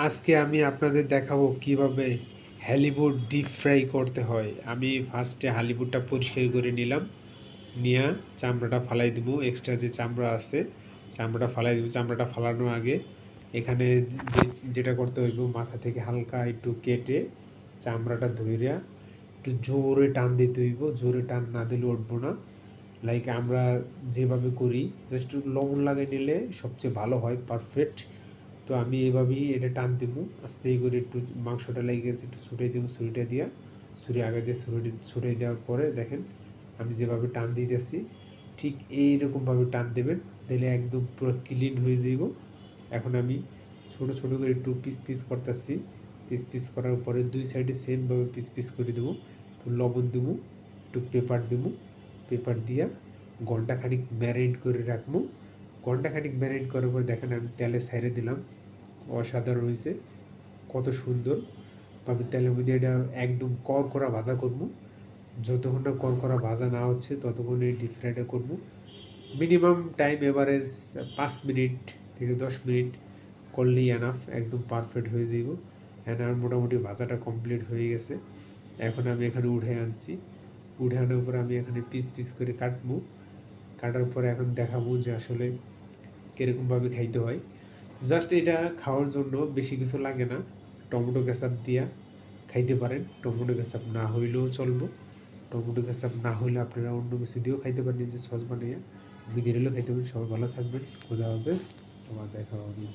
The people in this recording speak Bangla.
আজকে আমি আপনাদের দেখাবো কিভাবে হালিবুট ডিপ ফ্রাই করতে হয়। আমি ফার্স্টে হালিবুটটা পরিষ্কার করে নিলাম, নিয়ে চামড়াটা ফালাই দেবো। এক্সট্রা যে চামড়া আছে চামড়াটা ফালাই দেবো। চামড়াটা ফালানোর আগে এখানে যেটা করতে হইব, মাথা থেকে হালকা একটু কেটে চামড়াটা ধইরা একটু জোরে টান দিতে হইব। জোরে টান না দিলে উঠবো না। লাইক আমরা যেভাবে করি, জাস্ট লবণ লাগাই নিলে সবচেয়ে ভালো হয়, পারফেক্ট। তো আমি এভাবেই এটা টান দেবো আস্তে করে। একটু মাংসটা লেগে গেছে, একটু ছুটাই দেবো। ছুরিটা দিয়া ছুরি আগে দিয়ে ছুটাই দেওয়ার পরে দেখেন আমি যেভাবে টান দিতেছি ঠিক এইরকমভাবে টান দেবেন, দিলে একদম পুরো ক্লিন হয়ে যাব। এখন আমি ছোট ছোট করে একটু পিস পিস করতেছি। পিস পিস করার পরে দুই সাইডে সেমভাবে পিস পিস করে দেবো। একটু লবণ দেবো, একটু পেপার দেবো। পেপার দিয়া ঘন্টাখানিক ম্যারিনেট করে রাখবো। ঘন্টাখানিক ম্যারিনেট করার পর দেখেন আমি তেলে ছাইড়ে দিলাম। অসাধারণ হয়েছে, কত সুন্দর। আমি তেলের মধ্যে এটা একদম করকরা ভাজা করবো। যতক্ষণ না করকরা ভাজা না হচ্ছে ততক্ষণ এই ডিপ ফ্রাইটা করবো। মিনিমাম টাইম এভারেজ 5 মিনিট থেকে 10 মিনিট করলেই এনাফ, একদম পারফেক্ট হয়ে যাব। আর মোটামুটি ভাজাটা কমপ্লিট হয়ে গেছে। এখন আমি এখানে উঠে আনছি। উঠে আনার পর আমি এখানে পিস পিস করে কাটবো। কাটার পরে এখন দেখাবো যে আসলে কীরকমভাবে খাইতে হয়। জাস্ট এটা খাওয়ার জন্য বেশি কিছু লাগে না। টমেটো কেচাপ দিয়া খাইতে পারেন, টমেটো কেচাপ না হইলেও চলবো। টমেটো কেচাপ না হলে আপনারা অন্য কিছু দিয়েও খাইতে পারেন, যে সস বানিয়ে ভিনেগার দিয়েও খাইতে পারেন। সবাই ভালো থাকবেন, খোদা হাফেজ, তোমার দেখা হবে।